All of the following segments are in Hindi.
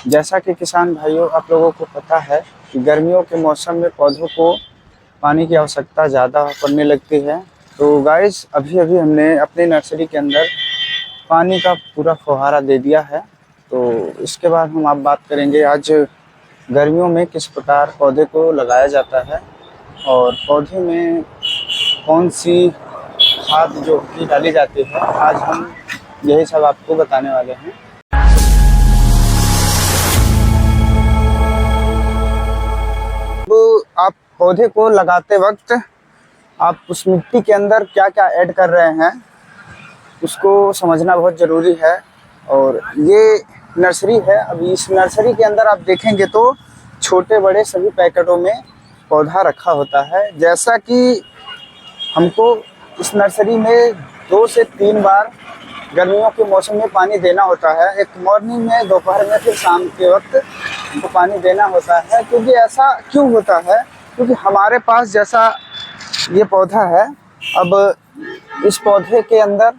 जैसा कि किसान भाइयों आप लोगों को पता है कि गर्मियों के मौसम में पौधों को पानी की आवश्यकता ज़्यादा पड़ने लगती है। तो गाइस अभी अभी हमने अपनी नर्सरी के अंदर पानी का पूरा फुहारा दे दिया है। तो इसके बाद हम आप बात करेंगे आज गर्मियों में किस प्रकार पौधे को लगाया जाता है और पौधे में कौन सी खाद जो की डाली जाती है। आज हम यही सब आपको बताने वाले हैं। तो आप पौधे को लगाते वक्त आप उस मिट्टी के अंदर क्या क्या ऐड कर रहे हैं उसको समझना बहुत ज़रूरी है। और ये नर्सरी है, अभी इस नर्सरी के अंदर आप देखेंगे तो छोटे बड़े सभी पैकेटों में पौधा रखा होता है। जैसा कि हमको इस नर्सरी में 2 से 3 बार गर्मियों के मौसम में पानी देना होता है। एक मॉर्निंग में, दोपहर में, फिर शाम के वक्त हमको पानी देना होता है। क्योंकि ऐसा क्यों होता है? क्योंकि हमारे पास जैसा ये पौधा है, अब इस पौधे के अंदर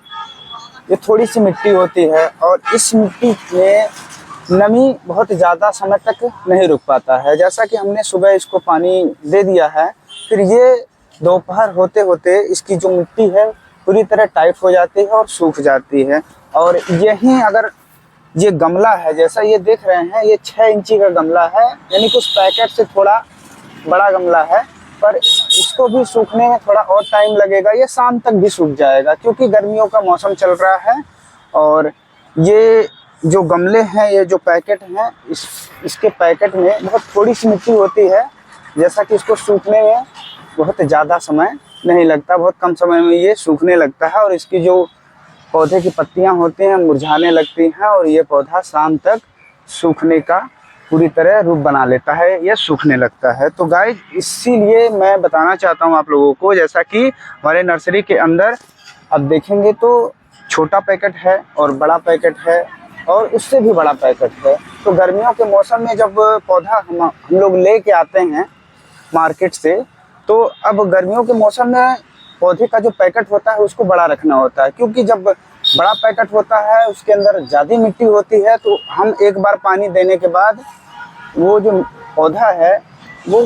ये थोड़ी सी मिट्टी होती है और इस मिट्टी में नमी बहुत ज़्यादा समय तक नहीं रुक पाता है। जैसा कि हमने सुबह इसको पानी दे दिया है, फिर ये दोपहर होते होते इसकी जो मिट्टी है पूरी तरह टाइट हो जाती है और सूख जाती है। और यहीं अगर ये गमला है, जैसा ये देख रहे हैं, ये 6 इंची का गमला है, यानी कि उस पैकेट से थोड़ा बड़ा गमला है, पर इसको भी सूखने में थोड़ा और टाइम लगेगा। ये शाम तक भी सूख जाएगा क्योंकि गर्मियों का मौसम चल रहा है। और ये जो गमले हैं, ये जो पैकेट हैं, इसके पैकेट में बहुत थोड़ी सी मिट्टी होती है। जैसा कि इसको सूखने में बहुत ज़्यादा समय नहीं लगता, बहुत कम समय में ये सूखने लगता है और इसकी जो पौधे की पत्तियां होती हैं मुरझाने लगती हैं और ये पौधा शाम तक सूखने का पूरी तरह रूप बना लेता है, ये सूखने लगता है। तो गाइस इसीलिए मैं बताना चाहता हूं आप लोगों को, जैसा कि हमारे नर्सरी के अंदर अब देखेंगे तो छोटा पैकेट है और बड़ा पैकेट है और उससे भी बड़ा पैकेट है। तो गर्मियों के मौसम में जब पौधा हम लोग ले के आते हैं मार्केट से, तो अब गर्मियों के मौसम में पौधे का जो पैकेट होता है उसको बड़ा रखना होता है। क्योंकि जब बड़ा पैकेट होता है उसके अंदर ज़्यादा मिट्टी होती है, तो हम एक बार पानी देने के बाद वो जो पौधा है वो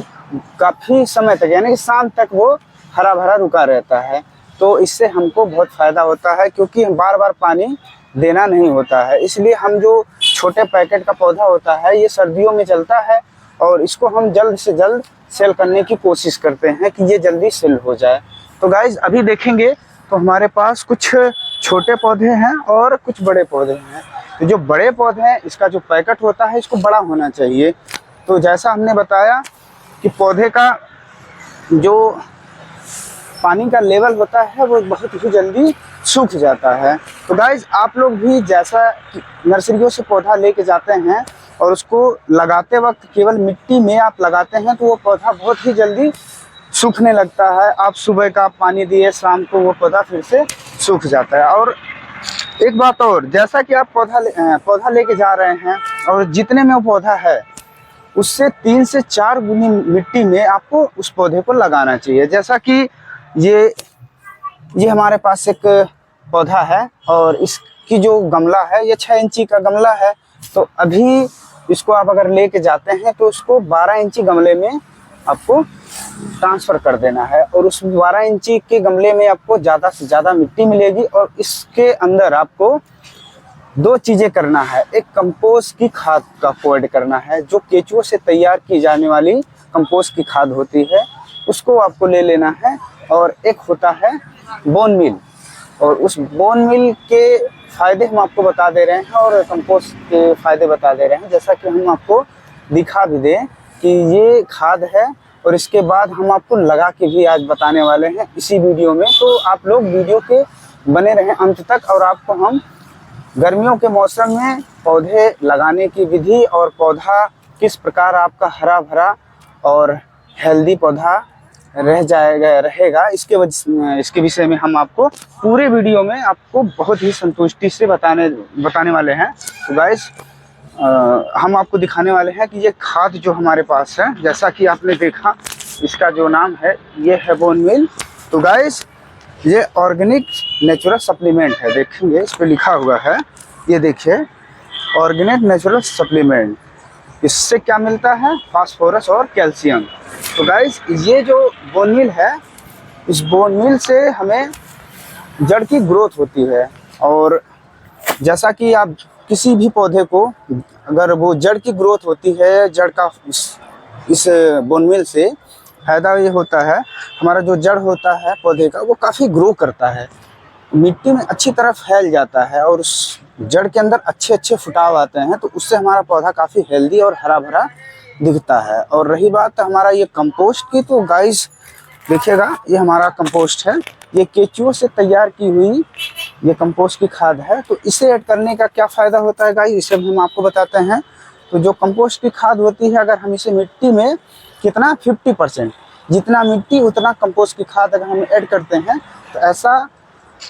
काफ़ी समय तक, यानी कि शाम तक वो हरा भरा रुका रहता है। तो इससे हमको बहुत फ़ायदा होता है क्योंकि बार बार पानी देना नहीं होता है। इसलिए हम जो छोटे पैकेट का पौधा होता है ये सर्दियों में चलता है और इसको हम जल्द से जल्द सेल करने की कोशिश करते हैं कि ये जल्दी सेल हो जाए। तो गाइज अभी देखेंगे तो हमारे पास कुछ छोटे पौधे हैं और कुछ बड़े पौधे हैं। तो जो बड़े पौधे हैं इसका जो पैकेट होता है इसको बड़ा होना चाहिए। तो जैसा हमने बताया कि पौधे का जो पानी का लेवल होता है वो बहुत ही जल्दी सूख जाता है। तो गाइज आप लोग भी जैसा नर्सरियों से पौधा लेके जाते हैं और उसको लगाते वक्त केवल मिट्टी में आप लगाते हैं तो वो पौधा बहुत ही जल्दी सूखने लगता है। आप सुबह का पानी दिए, शाम को वो पौधा फिर से सूख जाता है। और एक बात और, जैसा कि आप पौधा लेके जा रहे हैं और जितने में वो पौधा है उससे 3 से 4 गुनी मिट्टी में आपको उस पौधे को लगाना चाहिए। जैसा कि ये हमारे पास एक पौधा है और इसकी जो गमला है ये 6 इंची का गमला है। तो अभी इसको आप अगर लेके जाते हैं तो उसको 12 इंची गमले में आपको ट्रांसफ़र कर देना है और उस 12 इंची के गमले में आपको ज़्यादा से ज़्यादा मिट्टी मिलेगी। और इसके अंदर आपको 2 चीज़ें करना है। एक कंपोस्ट की खाद का ऐड करना है, जो केचुओं से तैयार की जाने वाली कंपोस्ट की खाद होती है, उसको आपको ले लेना है। और एक होता है बोन मिल, और उस बोन मिल के फ़ायदे हम आपको बता दे रहे हैं और कंपोस्ट के फ़ायदे बता दे रहे हैं। जैसा कि हम आपको दिखा भी दें कि ये खाद है और इसके बाद हम आपको लगा के भी आज बताने वाले हैं इसी वीडियो में। तो आप लोग वीडियो के बने रहें अंत तक और आपको हम गर्मियों के मौसम में पौधे लगाने की विधि और पौधा किस प्रकार आपका हरा भरा और हेल्दी पौधा रहेगा इसके विषय में हम आपको पूरे वीडियो में आपको बहुत ही संतुष्टि से बताने वाले हैं। तो गाइस हम आपको दिखाने वाले हैं कि ये खाद जो हमारे पास है, जैसा कि आपने देखा इसका जो नाम है ये है बोन मिल। तो गाइस ये ऑर्गेनिक नेचुरल सप्लीमेंट है, देखेंगे इस पे लिखा हुआ है, ये देखिए ऑर्गेनिक नेचुरल सप्लीमेंट। इससे क्या मिलता है, फास्फोरस और कैल्शियम। तो गाइस ये जो बोन मील है, इस बोन मील से हमें जड़ की ग्रोथ होती है। और जैसा कि आप किसी भी पौधे को, अगर वो जड़ की ग्रोथ होती है, जड़ का इस बोन मील से फायदा ये होता है, हमारा जो जड़ होता है पौधे का वो काफ़ी ग्रो करता है, मिट्टी में अच्छी तरह फैल जाता है और उस जड़ के अंदर अच्छे अच्छे फुटाव आते हैं। तो उससे हमारा पौधा काफ़ी हेल्दी और हरा भरा दिखता है। और रही बात हमारा ये कंपोस्ट की, तो गाइस देखिएगा ये हमारा कंपोस्ट है, ये केचुओं से तैयार की हुई ये कंपोस्ट की खाद है। तो इसे ऐड करने का क्या फ़ायदा होता है गाइस, इसे हम आपको बताते हैं। तो जो कंपोस्ट की खाद होती है, अगर हम इसे मिट्टी में कितना 50%, जितना मिट्टी उतना कंपोस्ट की खाद अगर हम ऐड करते हैं, तो ऐसा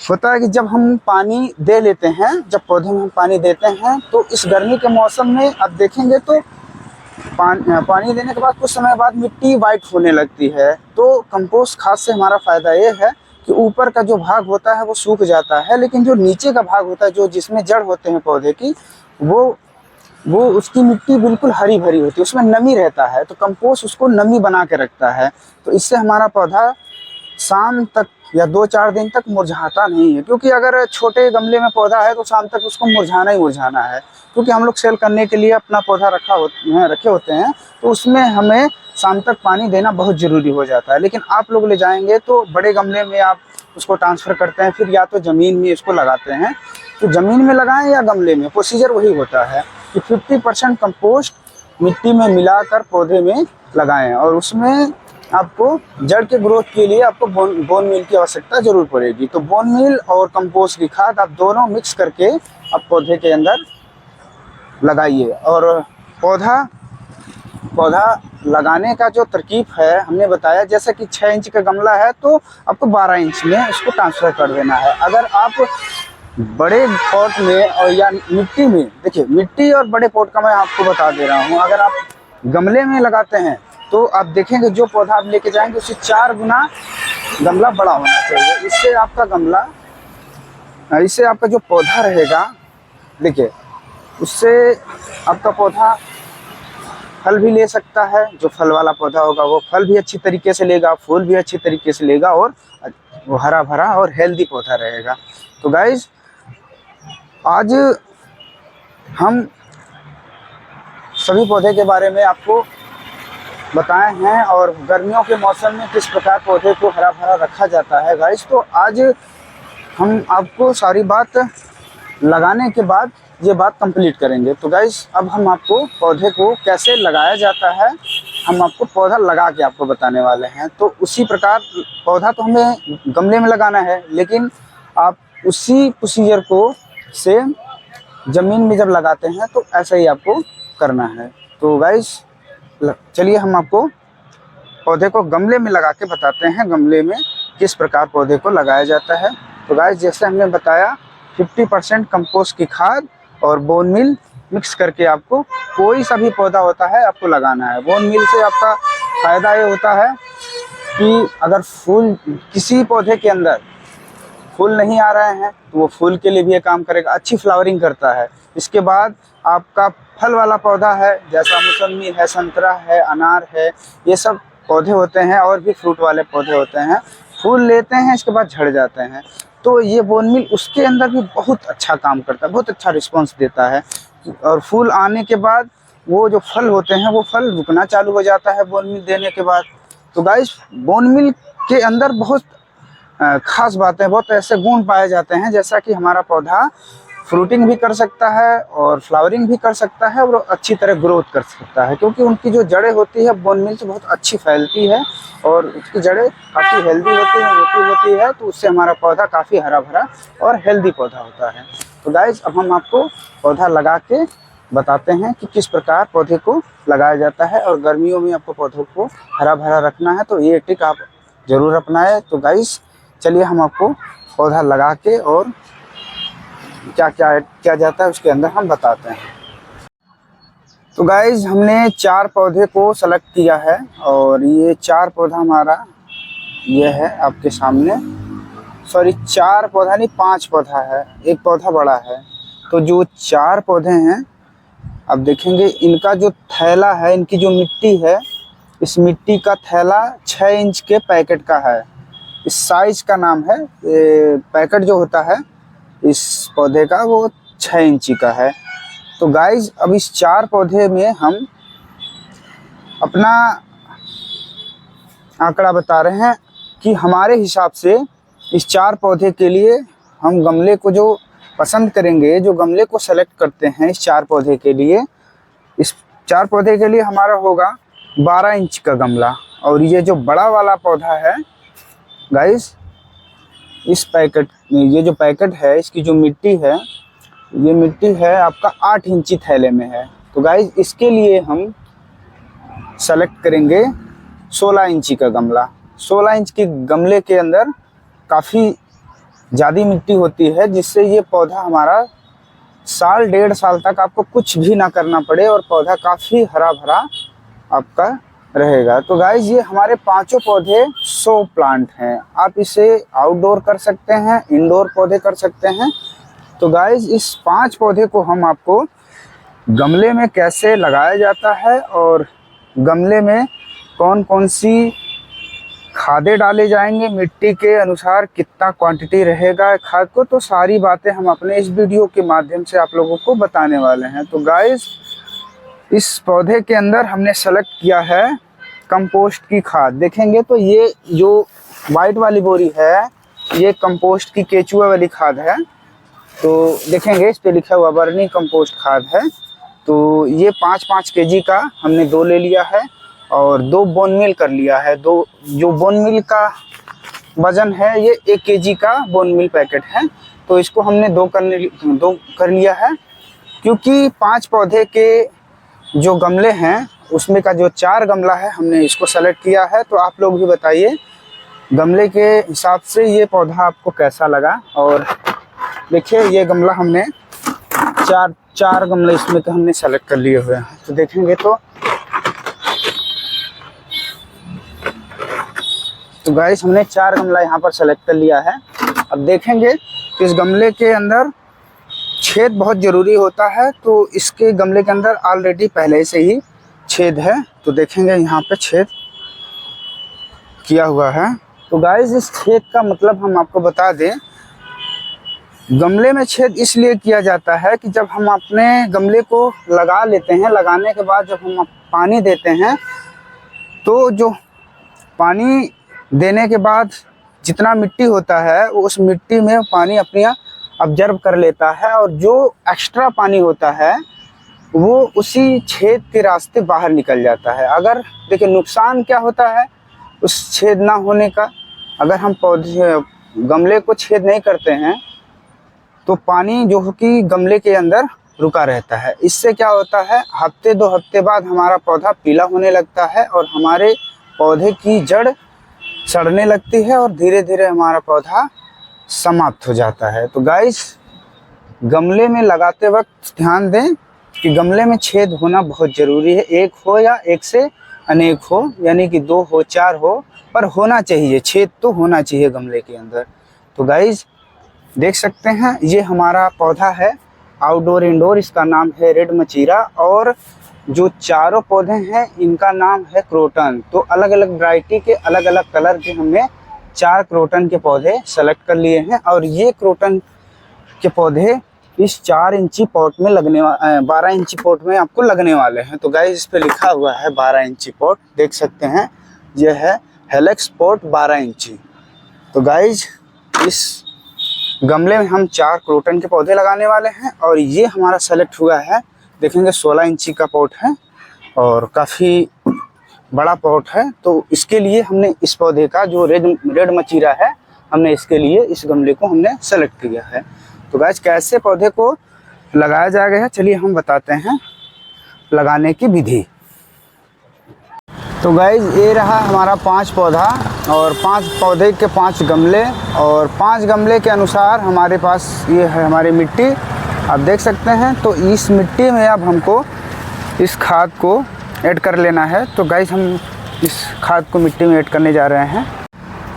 होता है कि जब हम पानी दे लेते हैं, जब पौधे में हम पानी देते हैं, तो इस गर्मी के मौसम में आप देखेंगे तो पानी देने के बाद कुछ समय बाद मिट्टी वाइट होने लगती है। तो कंपोस्ट खाद से हमारा फ़ायदा ये है कि ऊपर का जो भाग होता है वो सूख जाता है, लेकिन जो नीचे का भाग होता है, जो जिसमें जड़ होते हैं पौधे की, वो उसकी मिट्टी बिल्कुल हरी भरी होती है, उसमें नमी रहता है। तो कंपोस्ट उसको नमी बना के रखता है। तो इससे हमारा पौधा शाम तक या 2-4 दिन तक मुरझाता नहीं है, क्योंकि अगर छोटे गमले में पौधा है तो शाम तक उसको मुरझाना ही मुरझाना है, क्योंकि हम लोग सेल करने के लिए अपना पौधा रखे होते हैं, तो उसमें हमें शाम तक पानी देना बहुत ज़रूरी हो जाता है। लेकिन आप लोग ले जाएंगे तो बड़े गमले में आप उसको ट्रांसफ़र करते हैं, फिर या तो ज़मीन में इसको लगाते हैं। तो ज़मीन में लगाएं या गमले में, प्रोसीजर वही होता है कि 50% कंपोस्ट मिट्टी में मिलाकर पौधे में लगाएं, और उसमें आपको जड़ के ग्रोथ के लिए आपको बोन मील की आवश्यकता जरूर पड़ेगी। तो बोन मील और कंपोस्ट की खाद आप दोनों मिक्स करके आप पौधे के अंदर लगाइए। और पौधा लगाने का जो तरकीब है हमने बताया, जैसे कि 6 इंच का गमला है तो आपको 12 इंच में उसको ट्रांसफ़र कर देना है। अगर आप बड़े पॉट में और या मिट्टी में, देखिए मिट्टी और बड़े पॉट का मैं आपको बता दे रहा हूँ, अगर आप गमले में लगाते हैं तो आप देखेंगे जो पौधा आप लेके जाएंगे उससे 4 गुना गमला बड़ा होना चाहिए। इससे आपका जो पौधा रहेगा, देखिए उससे आपका पौधा फल भी ले सकता है। जो फल वाला पौधा होगा वो फल भी अच्छी तरीके से लेगा, फूल भी अच्छी तरीके से लेगा, और वो हरा भरा और हेल्दी पौधा रहेगा। तो गाइज आज हम सभी पौधे के बारे में आपको बताए हैं, और गर्मियों के मौसम में किस प्रकार पौधे को हरा भरा रखा जाता है गाइस। तो आज हम आपको सारी बात लगाने के बाद ये बात कंप्लीट करेंगे। तो गाइस अब हम आपको पौधे को कैसे लगाया जाता है, हम आपको पौधा लगा के आपको बताने वाले हैं। तो उसी प्रकार पौधा तो हमें गमले में लगाना है, लेकिन आप उसी प्रोसीजर को से ज़मीन में जब लगाते हैं तो ऐसा ही आपको करना है। तो गाइस चलिए हम आपको पौधे को गमले में लगा के बताते हैं, गमले में किस प्रकार पौधे को लगाया जाता है। तो गाइस जैसे हमने बताया 50% कंपोस्ट की खाद और बोन मील मिक्स करके आपको कोई सा भी पौधा होता है आपको लगाना है। बोन मील से आपका फ़ायदा ये होता है कि अगर फूल, किसी पौधे के अंदर फूल नहीं आ रहे हैं तो वो फूल के लिए भी ये काम करेगा, अच्छी फ्लावरिंग करता है। इसके बाद आपका फल वाला पौधा है, जैसा मौसमी है, संतरा है, अनार है, ये सब पौधे होते हैं, और भी फ्रूट वाले पौधे होते हैं, फूल लेते हैं इसके बाद झड़ जाते हैं। तो ये बोन मील उसके अंदर भी बहुत अच्छा काम करता है, बहुत अच्छा रिस्पॉन्स देता है। और फूल आने के बाद वो जो फल होते हैं वो फल रुकना चालू हो जाता है बोन मील देने के बाद। तो गाइस बोन मील के अंदर बहुत खास बातें, बहुत ऐसे गुण पाए जाते हैं, जैसा कि हमारा पौधा फ्रूटिंग भी कर सकता है और फ्लावरिंग भी कर सकता है और अच्छी तरह ग्रोथ कर सकता है, क्योंकि उनकी जो जड़ें होती है बोन मील से बहुत अच्छी फैलती है और उसकी जड़ें काफ़ी हेल्दी होती हैं, मोटी होती है। तो उससे हमारा पौधा काफ़ी हरा भरा और हेल्दी पौधा होता है। तो गाइज अब हम आपको पौधा लगा के बताते हैं कि किस प्रकार पौधे को लगाया जाता है, और गर्मियों में आपको पौधों को हरा भरा रखना है तो ये टिक आप ज़रूर अपनाएं। तो गाइज चलिए हम आपको पौधा लगा के और क्या क्या ऐड किया जाता है उसके अंदर हम बताते हैं। तो गाइज हमने 4 पौधे को सेलेक्ट किया है, और ये 4 पौधा हमारा ये है आपके सामने, सॉरी 4 पौधा नहीं 5 पौधा है, एक पौधा बड़ा है। तो जो 4 पौधे हैं अब देखेंगे इनका जो थैला है, इनकी जो मिट्टी है, इस मिट्टी का थैला 6 इंच के पैकेट का है। इस साइज का नाम है, पैकेट जो होता है इस पौधे का वो 6 इंची का है। तो गाइज अब इस 4 पौधे में हम अपना आंकड़ा बता रहे हैं कि हमारे हिसाब से इस 4 पौधे के लिए हम गमले को जो पसंद करेंगे, जो गमले को सेलेक्ट करते हैं इस 4 पौधे के लिए, इस 4 पौधे के लिए हमारा होगा 12 इंच का गमला। और ये जो बड़ा वाला पौधा है गाइस, इस पैकेट, ये जो पैकेट है इसकी जो मिट्टी है, ये मिट्टी है आपका 8 इंची थैले में है। तो गाइस इसके लिए हम सेलेक्ट करेंगे 16 इंची का गमला। 16 इंच के गमले के अंदर काफ़ी ज़्यादा मिट्टी होती है, जिससे ये पौधा हमारा साल 1.5 साल तक आपको कुछ भी ना करना पड़े और पौधा काफ़ी हरा भरा आपका रहेगा। तो गाइज ये हमारे 5 पौधे शो प्लांट हैं। आप इसे आउटडोर कर सकते हैं, इंडोर पौधे कर सकते हैं। तो गाइज इस 5 पौधे को हम आपको गमले में कैसे लगाया जाता है और गमले में कौन कौन सी खादें डाले जाएंगे, मिट्टी के अनुसार कितना क्वांटिटी रहेगा खाद को, तो सारी बातें हम अपने इस वीडियो के माध्यम से आप लोगों को बताने वाले हैं। तो गाइस इस पौधे के अंदर हमने सेलेक्ट किया है कंपोस्ट की खाद। देखेंगे तो ये जो वाइट वाली बोरी है ये कंपोस्ट की केचुआ वाली खाद है। तो देखेंगे इस पे लिखा हुआ वर्मी कंपोस्ट खाद है। तो ये 5-5 केजी का हमने 2 ले लिया है और 2 बोन मील कर लिया है। जो बोन मील का वज़न है ये 1 केजी का बोन मील पैकेट है। तो इसको हमने 2 कर लिया है, क्योंकि 5 पौधे के जो गमले हैं उसमें का जो 4 गमला है हमने इसको सेलेक्ट किया है। तो आप लोग भी बताइए गमले के हिसाब से ये पौधा आपको कैसा लगा। और देखिए ये गमला हमने 4 गमले इसमें के हमने सेलेक्ट कर लिए हुए हैं। तो देखेंगे तो गाइस हमने 4 गमला यहाँ पर सेलेक्ट कर लिया है। अब देखेंगे कि इस गमले के अंदर छेद बहुत ज़रूरी होता है। तो इसके गमले के अंदर ऑलरेडी पहले से ही छेद है। तो देखेंगे यहाँ पे छेद किया हुआ है। तो गाइस इस छेद का मतलब हम आपको बता दें, गमले में छेद इसलिए किया जाता है कि जब हम अपने गमले को लगा लेते हैं, लगाने के बाद जब हम पानी देते हैं तो जो पानी देने के बाद जितना मिट्टी होता है वो उस मिट्टी में पानी अपने ऑब्जर्व कर लेता है और जो एक्स्ट्रा पानी होता है वो उसी छेद के रास्ते बाहर निकल जाता है। अगर देखिए नुकसान क्या होता है उस छेद ना होने का, अगर हम गमले को छेद नहीं करते हैं तो पानी जो कि गमले के अंदर रुका रहता है। इससे क्या होता है, हफ्ते 2 हफ्ते बाद हमारा पौधा पीला होने लगता है और हमारे पौधे की जड़ सड़ने लगती है और धीरे धीरे हमारा पौधा समाप्त हो जाता है। तो गाइस गमले में लगाते वक्त ध्यान दें कि गमले में छेद होना बहुत ज़रूरी है। 1 हो या 1 से अनेक हो, यानी कि 2 हो 4 हो, पर होना चाहिए, छेद तो होना चाहिए गमले के अंदर। तो गाइस देख सकते हैं ये हमारा पौधा है आउटडोर इंडोर, इसका नाम है रेड मचीरा। और जो 4 पौधे हैं इनका नाम है क्रोटन। तो अलग अलग वैरायटी के अलग अलग कलर के हमने 4 क्रोटन के पौधे सेलेक्ट कर लिए हैं। और ये क्रोटन के पौधे इस 4 इंची पॉट में लगने 12 इंची पॉट में आपको लगने वाले हैं। तो गाइस इस पे लिखा हुआ है 12 इंची पॉट, देख सकते हैं ये है हेलेक्स पॉट 12 इंची। तो गाइस इस गमले में हम 4 क्रोटन के पौधे लगाने वाले हैं और ये हमारा सेलेक्ट हुआ है, देखेंगे 16 इंची का पॉट है और काफ़ी बड़ा पॉट है। तो इसके लिए हमने इस पौधे का जो रेड मचीरा है, हमने इसके लिए इस गमले को हमने सेलेक्ट किया है। तो गाइस कैसे पौधे को लगाया जाएगा चलिए हम बताते हैं लगाने की विधि। तो गाइस ये रहा हमारा 5 पौधा और 5 पौधे के 5 गमले और 5 गमले के अनुसार हमारे पास ये है हमारी मिट्टी, आप देख सकते हैं। तो इस मिट्टी में अब हमको इस खाद को ऐड कर लेना है। तो गाइस हम इस खाद को मिट्टी में ऐड करने जा रहे हैं।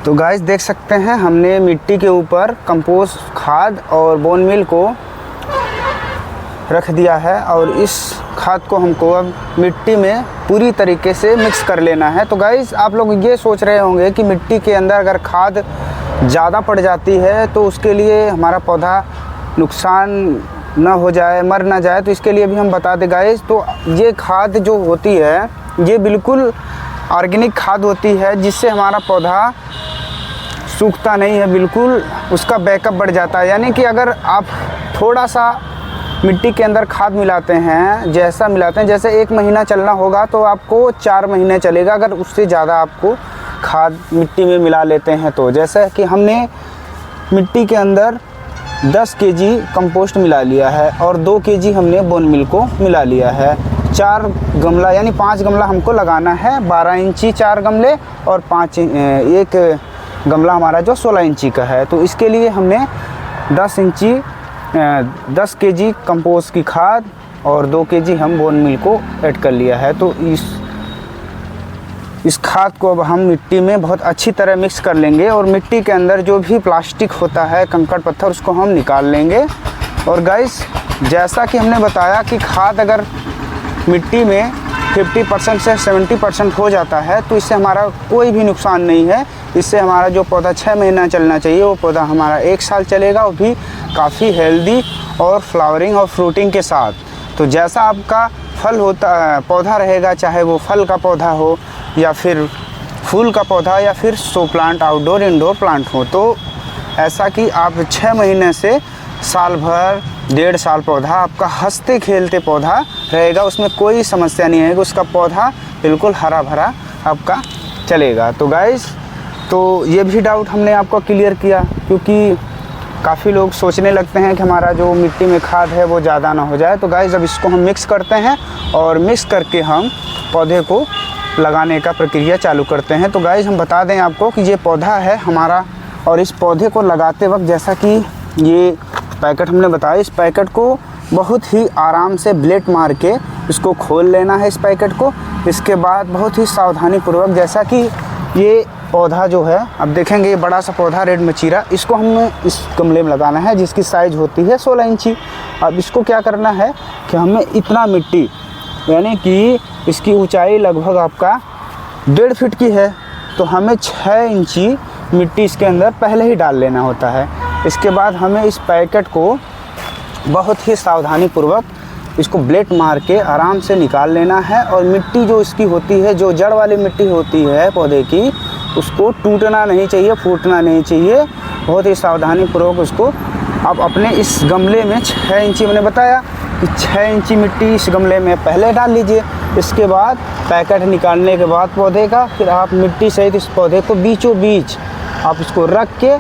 तो गाइस देख सकते हैं हमने मिट्टी के ऊपर कंपोस्ट खाद और बोन मील को रख दिया है और इस खाद को हमको अब मिट्टी में पूरी तरीके से मिक्स कर लेना है। तो गाइस आप लोग ये सोच रहे होंगे कि मिट्टी के अंदर अगर खाद ज़्यादा पड़ जाती है तो उसके लिए हमारा पौधा नुकसान ना हो जाए, मर ना जाए, तो इसके लिए भी हम बता दें गाइस। तो ये खाद जो होती है ये बिल्कुल ऑर्गेनिक खाद होती है, जिससे हमारा पौधा सूखता नहीं है, बिल्कुल उसका बैकअप बढ़ जाता है। यानी कि अगर आप थोड़ा सा मिट्टी के अंदर खाद मिलाते हैं, जैसा मिलाते हैं, जैसे 1 महीना चलना होगा तो आपको 4 महीने चलेगा। अगर उससे ज़्यादा आपको खाद मिट्टी में मिला लेते हैं तो, जैसे कि हमने मिट्टी के अंदर 10 kg कंपोस्ट मिला लिया है और 2 kg हमने बोन मिल को मिला लिया है। 4 गमला यानी 5 गमला हमको लगाना है, 12 इंची 4 गमले और 1 गमला हमारा जो 16 इंची का है। तो इसके लिए हमने 10 kg कंपोस्ट की खाद और 2 kg हम बोन मिल को ऐड कर लिया है। तो इस खाद को अब हम मिट्टी में बहुत अच्छी तरह मिक्स कर लेंगे और मिट्टी के अंदर जो भी प्लास्टिक होता है, कंकड़ पत्थर, उसको हम निकाल लेंगे। और गाइस जैसा कि हमने बताया कि खाद अगर मिट्टी में 50% से 70% हो जाता है तो इससे हमारा कोई भी नुकसान नहीं है। इससे हमारा जो पौधा 6 महीना चलना चाहिए वो पौधा हमारा 1 साल चलेगा, वो भी काफ़ी हेल्दी और फ्लावरिंग और फ्रूटिंग के साथ। तो जैसा आपका फल होता है, पौधा रहेगा, चाहे वो फल का पौधा हो या फिर फूल का पौधा या फिर show plant, outdoor indoor plant हो, तो ऐसा कि आप 6 महीने से साल भर, 1.5 साल पौधा आपका हंसते खेलते पौधा रहेगा, उसमें कोई समस्या नहीं आएगी, उसका पौधा बिल्कुल हरा भरा आपका चलेगा। तो गाइस, तो ये भी डाउट हमने आपको क्लियर किया, क्योंकि काफ़ी लोग सोचने लगते हैं कि हमारा जो मिट्टी में खाद है वो ज़्यादा ना हो जाए। तो गाइस अब इसको हम मिक्स करते हैं और मिक्स करके हम पौधे को लगाने का प्रक्रिया चालू करते हैं। तो गाइस हम बता दें आपको कि ये पौधा है हमारा, और इस पौधे को लगाते वक्त जैसा कि ये पैकेट हमने बताया, इस पैकेट को बहुत ही आराम से ब्लेड मार के इसको खोल लेना है इस पैकेट को। इसके बाद बहुत ही सावधानी पूर्वक, जैसा कि ये पौधा जो है, अब देखेंगे ये बड़ा सा पौधा रेड मचीरा, इसको हमें इस गमले में लगाना है जिसकी साइज़ होती है 16 इंची। अब इसको क्या करना है कि हमें इतना मिट्टी, यानी कि इसकी ऊंचाई लगभग आपका 1.5 फीट की है, तो हमें 6 इंची मिट्टी इसके अंदर पहले ही डाल लेना होता है। इसके बाद हमें इस पैकेट को बहुत ही सावधानी पूर्वक इसको ब्लेड मार के आराम से निकाल लेना है। और मिट्टी जो इसकी होती है, जो जड़ वाली मिट्टी होती है पौधे की, उसको टूटना नहीं चाहिए, फूटना नहीं चाहिए। बहुत ही सावधानी पूर्वक उसको आप अपने इस गमले में 6 इंची, मैंने बताया कि 6 इंची मिट्टी इस गमले में पहले डाल लीजिए। इसके बाद पैकेट निकालने के बाद पौधे का, फिर आप मिट्टी सहित इस पौधे को बीचों बीच आप इसको रख के,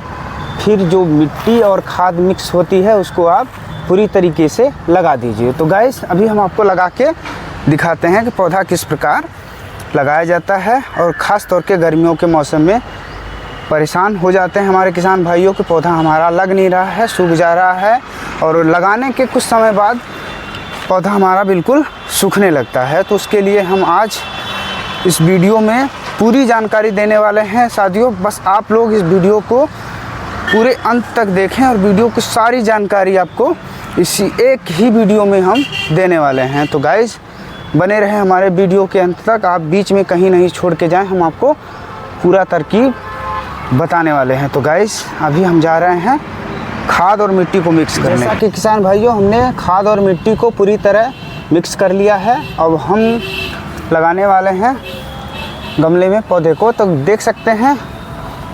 फिर जो मिट्टी और खाद मिक्स होती है उसको आप पूरी तरीके से लगा दीजिए। तो गाइस अभी हम आपको लगा के दिखाते हैं कि पौधा किस प्रकार लगाया जाता है। और ख़ास तौर के गर्मियों के मौसम में परेशान हो जाते हैं हमारे किसान भाइयों कि पौधा हमारा लग नहीं रहा है, सूख जा रहा है, और लगाने के कुछ समय बाद पौधा हमारा बिल्कुल सूखने लगता है। तो उसके लिए हम आज इस वीडियो में पूरी जानकारी देने वाले हैं साथियों। बस आप लोग इस वीडियो को पूरे अंत तक देखें और वीडियो की सारी जानकारी आपको इसी एक ही वीडियो में हम देने वाले हैं। तो गाइस बने रहें हमारे वीडियो के अंत तक, आप बीच में कहीं नहीं छोड़ के जाएं, हम आपको पूरा तरकीब बताने वाले हैं। तो गाइस अभी हम जा रहे हैं खाद और मिट्टी को मिक्स करने। जैसा कि किसान भाइयों, हमने खाद और मिट्टी को पूरी तरह मिक्स कर लिया है। अब हम लगाने वाले हैं गमले में पौधे को। तो देख सकते हैं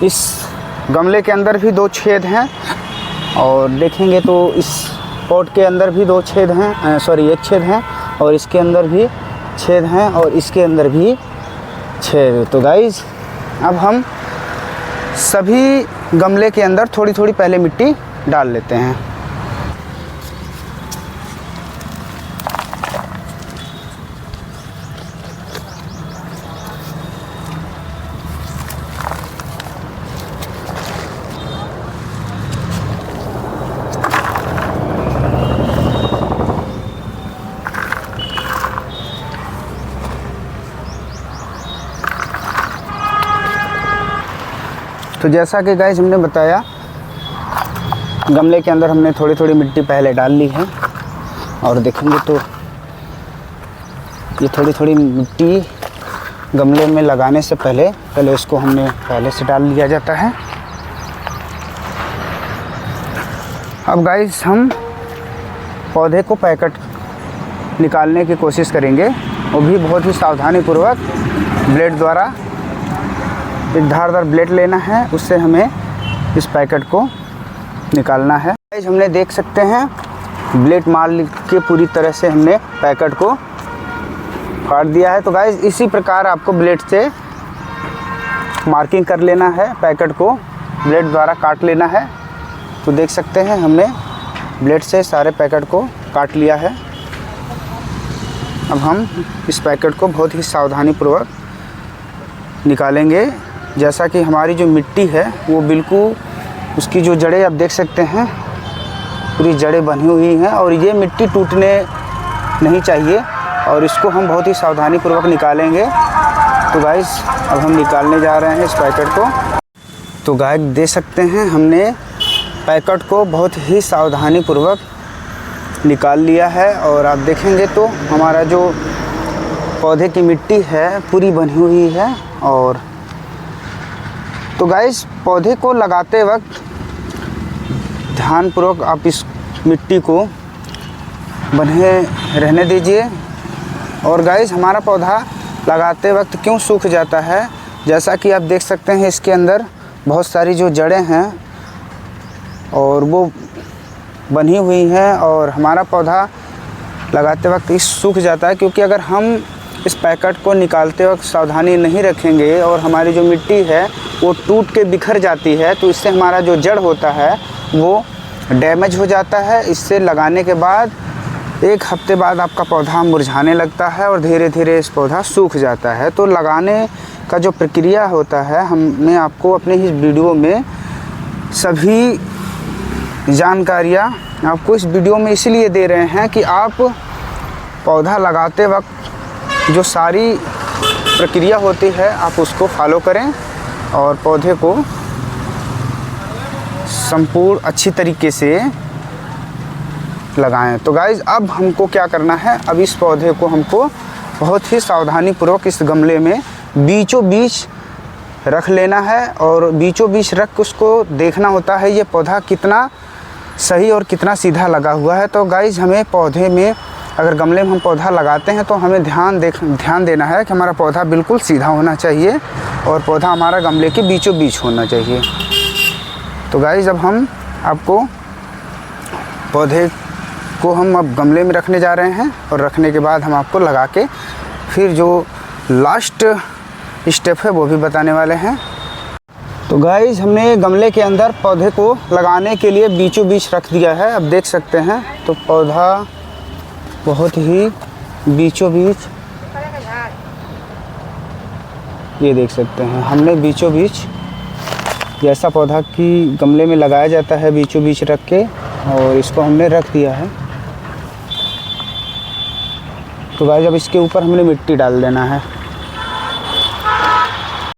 इस गमले के अंदर भी 2 छेद हैं, और देखेंगे तो इस पॉट के अंदर भी 2 छेद हैं, 1 छेद हैं, और इसके अंदर भी छेद हैं, और इसके अंदर भी छेद। तो गाइस अब हम सभी गमले के अंदर थोड़ी थोड़ी पहले मिट्टी डाल लेते हैं। तो जैसा कि गाइस हमने बताया, गमले के अंदर हमने थोड़ी थोड़ी मिट्टी पहले डाल ली है। और देखेंगे तो ये थोड़ी थोड़ी मिट्टी गमले में लगाने से पहले इसको हमने पहले से डाल लिया जाता है। अब गाइस हम पौधे को पैकेट निकालने की कोशिश करेंगे, वो भी बहुत ही सावधानी पूर्वक ब्लेड द्वारा। एक धारदार ब्लेड लेना है, उससे हमें इस पैकेट को निकालना है। गाइस हमने देख सकते हैं ब्लेड मार के पूरी तरह से हमने पैकेट को काट दिया है। तो गाइस इसी प्रकार आपको ब्लेड से मार्किंग कर लेना है, पैकेट को ब्लेड द्वारा काट लेना है। तो देख सकते हैं हमने ब्लेड से सारे पैकेट को काट लिया है। अब हम इस पैकेट को बहुत ही सावधानी पूर्वक निकालेंगे। जैसा कि हमारी जो मिट्टी है वो बिल्कुल उसकी जो जड़ें आप देख सकते हैं पूरी जड़ें बनी हुई हैं और ये मिट्टी टूटने नहीं चाहिए और इसको हम बहुत ही सावधानी पूर्वक निकालेंगे। तो गाइस अब हम निकालने जा रहे हैं इस पैकेट को। तो गाइस देख सकते हैं हमने पैकेट को बहुत ही सावधानी पूर्वक निकाल लिया है और आप देखेंगे तो हमारा जो पौधे की मिट्टी है पूरी बनी हुई है। और तो गाइस पौधे को लगाते वक्त ध्यानपूर्वक आप इस मिट्टी को बने रहने दीजिए। और गाइस हमारा पौधा लगाते वक्त क्यों सूख जाता है, जैसा कि आप देख सकते हैं इसके अंदर बहुत सारी जो जड़ें हैं और वो बनी हुई हैं और हमारा पौधा लगाते वक्त इस सूख जाता है, क्योंकि अगर हम इस पैकेट को निकालते वक्त सावधानी नहीं रखेंगे और हमारी जो मिट्टी है वो टूट के बिखर जाती है, तो इससे हमारा जो जड़ होता है वो डैमेज हो जाता है। इससे लगाने के बाद 1 हफ्ते बाद आपका पौधा मुरझाने लगता है और धीरे धीरे इस पौधा सूख जाता है। तो लगाने का जो प्रक्रिया होता है हमने आपको अपने इस वीडियो में सभी जानकारियाँ आपको इस वीडियो में इसलिए दे रहे हैं कि आप पौधा लगाते वक्त जो सारी प्रक्रिया होती है आप उसको फॉलो करें और पौधे को संपूर्ण अच्छी तरीके से लगाएं। तो गाइज़ अब हमको क्या करना है, अब इस पौधे को हमको बहुत ही सावधानी पूर्वक इस गमले में बीचों बीच रख लेना है और बीचों बीच रख के उसको देखना होता है ये पौधा कितना सही और कितना सीधा लगा हुआ है। तो गाइज़ हमें पौधे में अगर गमले में हम पौधा लगाते हैं तो हमें ध्यान देना है कि हमारा पौधा बिल्कुल सीधा होना चाहिए और पौधा हमारा गमले के बीचों बीच होना चाहिए। तो गाइज़ अब हम आपको पौधे को हम अब गमले में रखने जा रहे हैं और रखने के बाद हम आपको लगा के फिर जो लास्ट स्टेप है वो भी बताने वाले हैं। तो गाइज़ हमने गमले के अंदर पौधे को लगाने के लिए बीचों बीच रख दिया है। अब देख सकते हैं तो पौधा बहुत ही बीचों बीच, ये देख सकते हैं हमने बीचों बीच जैसा पौधा की गमले में लगाया जाता है बीचों बीच रख के और इसको हमने रख दिया है। तो गाइस अब इसके ऊपर हमने मिट्टी डाल देना है।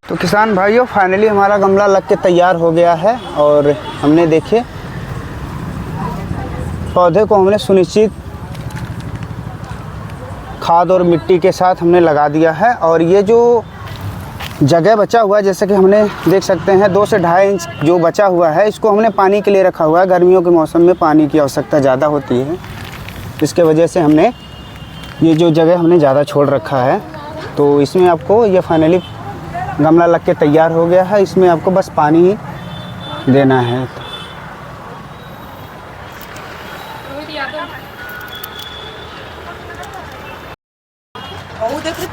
तो किसान भाइयों फाइनली हमारा गमला लग के तैयार हो गया है और हमने देखिए पौधे को हमने सुनिश्चित खाद और मिट्टी के साथ हमने लगा दिया है। और ये जो जगह बचा हुआ है जैसे कि हमने देख सकते हैं 2 से 2.5 इंच जो बचा हुआ है इसको हमने पानी के लिए रखा हुआ है। गर्मियों के मौसम में पानी की आवश्यकता ज़्यादा होती है, इसके वजह से हमने ये जो जगह हमने ज़्यादा छोड़ रखा है। तो इसमें आपको ये फाइनली गमला लग के तैयार हो गया है, इसमें आपको बस पानी ही देना है।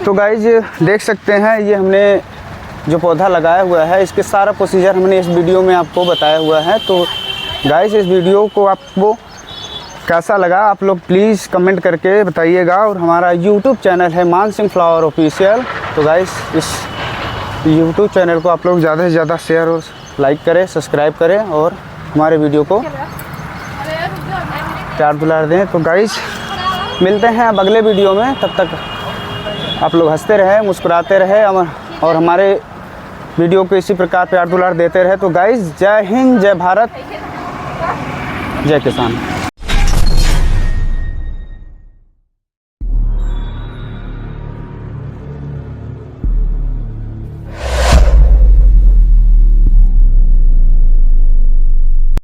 तो गाइज देख सकते हैं ये हमने जो पौधा लगाया हुआ है इसके सारा प्रोसीजर हमने इस वीडियो में आपको बताया हुआ है। तो गाइज इस वीडियो को आपको कैसा लगा आप लोग प्लीज़ कमेंट करके बताइएगा। और हमारा यूट्यूब चैनल है मानसिंह फ्लावर ऑफिशियल। तो गाइज इस यूट्यूब चैनल को आप लोग ज़्यादा से ज़्यादा शेयर और लाइक करें, सब्सक्राइब करें और हमारे वीडियो को प्यार दुलार दें। तो गाइज मिलते हैं अब अगले वीडियो में, तब तक आप लोग हंसते रहे, मुस्कुराते रहे और हमारे वीडियो को इसी प्रकार प्यार दुलार देते रहे। तो गाइज जय हिंद, जय भारत, जय किसान।